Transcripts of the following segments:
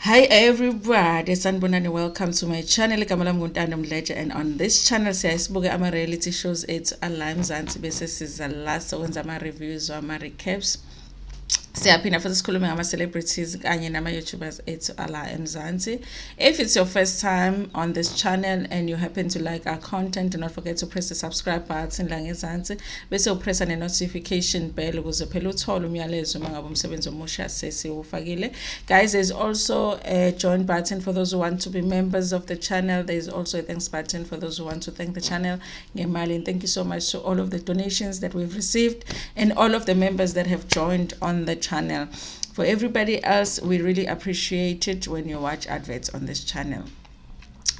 Hi everybody, sanibonani, welcome to my channel. Igama lami nguNtando Mdleje, and on this channel siyasibuka ama-reality shows ethu ala eMzansi bese siza la sokwenza ama-reviews ama-recaps. Siyaphinda futhi sikhulume ngama-celebrities kanye nama-YouTubers ethu ala eMzansi. If it's your first time on this channel and you happen to like our content, do not forget to press the subscribe button la ngezansi bese upressa ne-notification bell ukuze phela uthole umyalezo uma ngabe umsebenzi omusha sesiwufakile. Guys, there's also a join button for those who want to be members of the channel. There's also a thanks button for those who want to thank the channel ngemali. And thank you so much to all of the donations that we've received and all of the members that have joined on the channel. For everybody else, we really appreciate it when you watch adverts on this channel.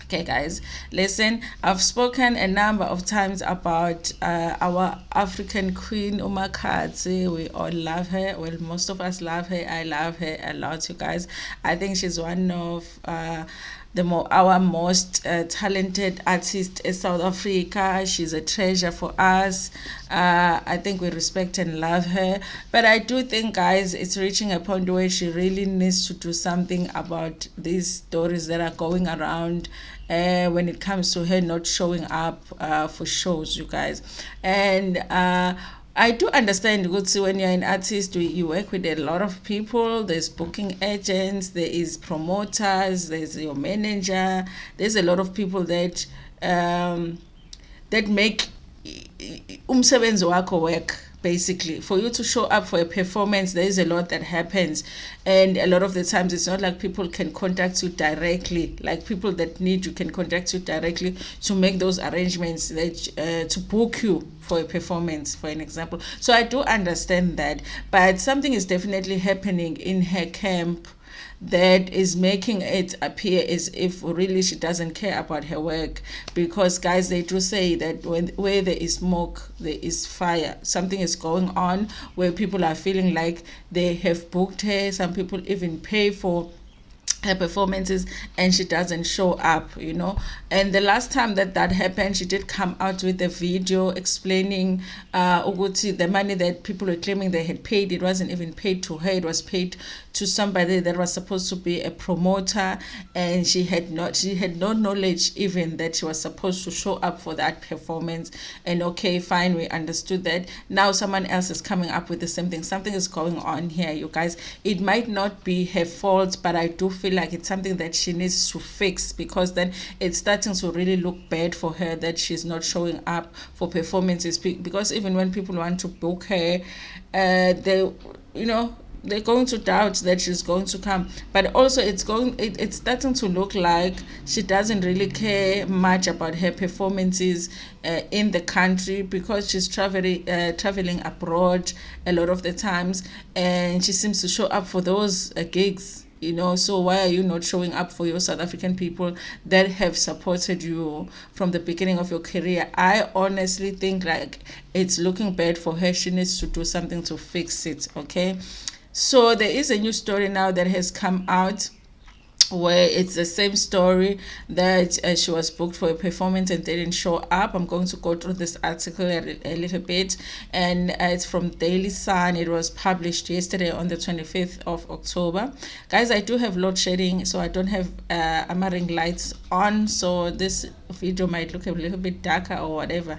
Okay guys, listen, I've spoken a number of times about our African queen Makhadzi. We all love her. Well, most of us love her. I love her a lot, you guys. I think she's one of our most talented artist in South Africa. She's a treasure for us. I think we respect and love her, but I do think, guys, it's reaching a point where she really needs to do something about these stories that are going around when it comes to her not showing up for shows, you guys. And I do understand, when you're an artist, you work with a lot of people. There's booking agents, there is promoters, there's your manager. There's a lot of people that that make umsebenzi wakho work. Basically, for you to show up for a performance, there is a lot that happens, and a lot of the times it's not like people can contact you directly. Like people that need you can contact you directly to make those arrangements that to book you for a performance, for an example. So I do understand that, but something is definitely happening in her camp that is making it appear as if really she doesn't care about her work. Because, guys, they do say that where there is smoke, there is fire. Something is going on where people are feeling like they have booked her. Some people even pay for her performances and she doesn't show up, And the last time that happened, she did come out with a video explaining the money that people were claiming they had paid, it wasn't even paid to her. It was paid to somebody that was supposed to be a promoter, and she had no knowledge even that she was supposed to show up for that performance. And okay, fine, we understood that. Now someone else is coming up with the same thing. Something is going on here, you guys. It might not be her fault, but I do feel like it's something that she needs to fix, because then it's starting to really look bad for her that she's not showing up for performances. Because even when people want to book her, they're going to doubt that she's going to come. But also it's starting to look like she doesn't really care much about her performances in the country, because she's traveling abroad a lot of the times, and she seems to show up for those gigs. So why are you not showing up for your South African people that have supported you from the beginning of your career? I honestly think like it's looking bad for her. She needs to do something to fix it, okay? So there is a new story now that has come out, where it's the same story that she was booked for a performance and didn't show up. I'm going to go through this article a little bit, and it's from Daily Sun. It was published yesterday on the 25th of October. Guys, I do have load shedding, so I don't have ring lights on, so this video might look a little bit darker or whatever,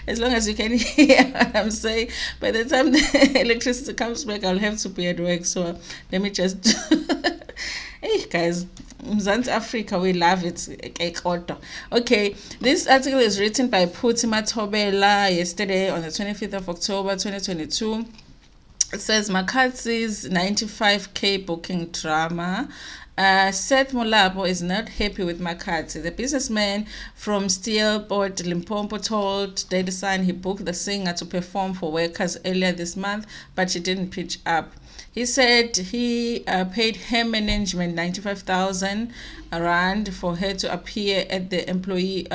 as long as you can hear what I'm saying. By the time the electricity comes back, I'll have to be at work, so let me just hey guys, Mzansi Africa, we love it. Okay, this article is written by Phuthi Mathobela yesterday on the 25th of October 2022. It says Makhadzi's 95k booking drama. Seth Molabo is not happy with Makhadzi. The businessman from Steelport, Limpopo, told Daily Sun he booked the singer to perform for workers earlier this month, but she didn't pitch up. He said he paid her management 95,000 rand for her to appear at the employees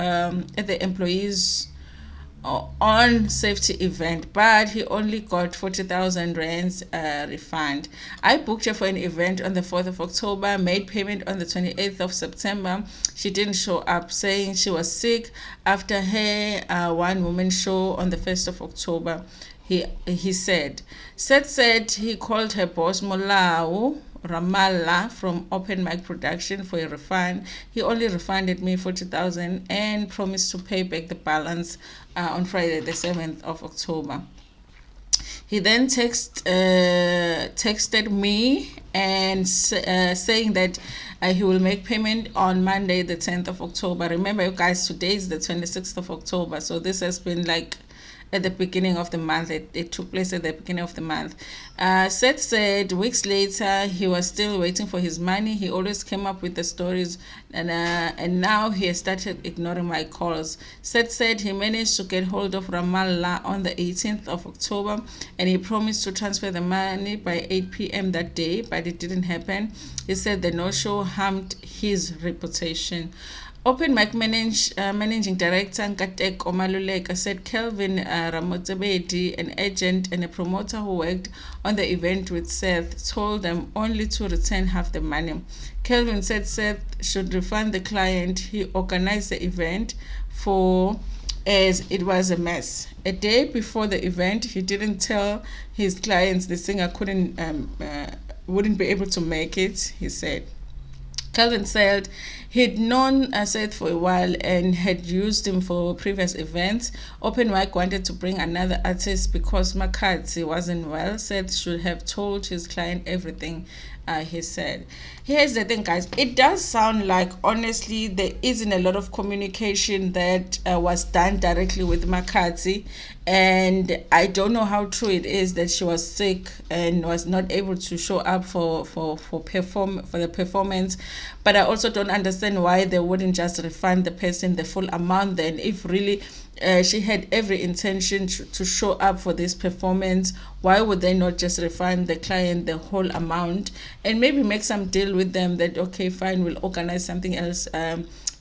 on safety event, but he only got 40,000 rands refund. I booked her for an event on the 4th of October, made payment on the 28th of September. She didn't show up, saying she was sick after her one-woman show on the 1st of October. He said. Seth said he called her boss Molau Ramallah from Open Mic Production for a refund. He only refunded me 40,000 and promised to pay back the balance on Friday the 7th of October. He then texted me and saying that he will make payment on Monday the 10th of October. Remember, you guys, today is the 26th of October, so this has been like at the beginning of the month. It took place at the beginning of the month. Seth said weeks later he was still waiting for his money. He always came up with the stories, and now he has started ignoring my calls. Seth said he managed to get hold of Ramallah on the 18th of October, and he promised to transfer the money by 8 p.m. that day, but it didn't happen. He said the no-show harmed his reputation. Open Mic Managing Director Nkatek Omaluleka said Kelvin Ramotsebedi, an agent and a promoter who worked on the event with Seth, told them only to return half the money. Kelvin said Seth should refund the client he organized the event for, as it was a mess. A day before the event, he didn't tell his clients the singer wouldn't be able to make it, he said. Kelvin said he'd known Seth for a while and had used him for previous events. Open Mic wanted to bring another artist because Makhadzi wasn't well. Seth should have told his client everything, he said. Here's the thing, guys. It does sound like, honestly, there isn't a lot of communication that was done directly with Makhadzi. And I don't know how true it is that she was sick and was not able to show up for the performance. But I also don't understand why they wouldn't just refund the person the full amount then, if really she had every intention to show up for this performance. Why would they not just refund the client the whole amount and maybe make some deal with them that, okay, fine, we'll organize something else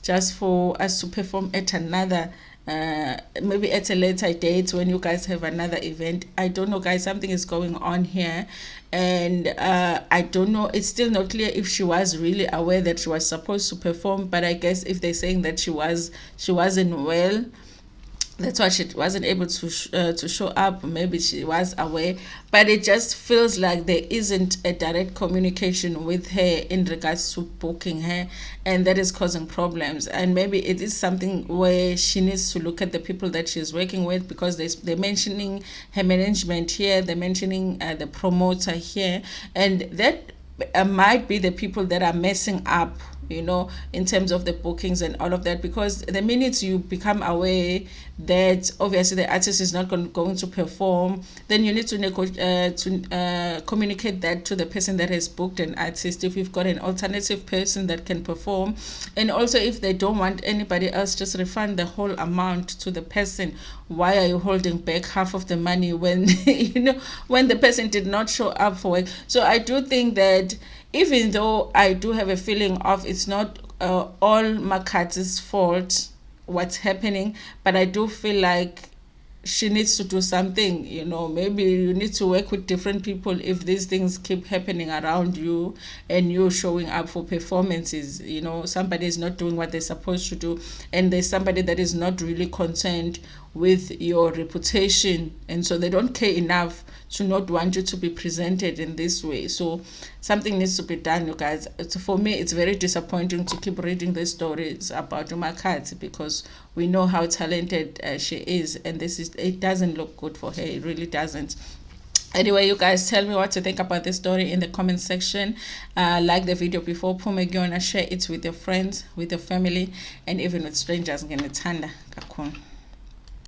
just for us to perform at another maybe at a later date when you guys have another event. I don't know, guys, something is going on here, and I don't know, it's still not clear if she was really aware that she was supposed to perform. But I guess if they're saying that she wasn't well, that's why she wasn't able to show up. Maybe she was aware, but it just feels like there isn't a direct communication with her in regards to booking her, and that is causing problems. And maybe it is something where she needs to look at the people that she's working with, because they're mentioning her management here, they're mentioning the promoter here, and that might be the people that are messing up, in terms of the bookings and all of that. Because the minute you become aware that obviously the artist is not going to perform, then you need to communicate that to the person that has booked an artist, if you've got an alternative person that can perform. And also, if they don't want anybody else, just refund the whole amount to the person. Why are you holding back half of the money when when the person did not show up for work? So I do think that, even though I do have a feeling of it's not all Makhadzi's fault what's happening, but I do feel like she needs to do something. Maybe you need to work with different people if these things keep happening around you and you're showing up for performances. Somebody is not doing what they're supposed to do, and there's somebody that is not really concerned with your reputation, and so they don't care enough to not want you to be presented in this way. So something needs to be done, you guys. For me, it's very disappointing to keep reading these stories about Makhadzi, because we know how talented she is, and it doesn't look good for her. It really doesn't. Anyway, you guys, tell me what you think about this story in the comment section. Like the video before Pumegona, share it with your friends, with your family, and even with strangers. Ngenethanda kakhulu.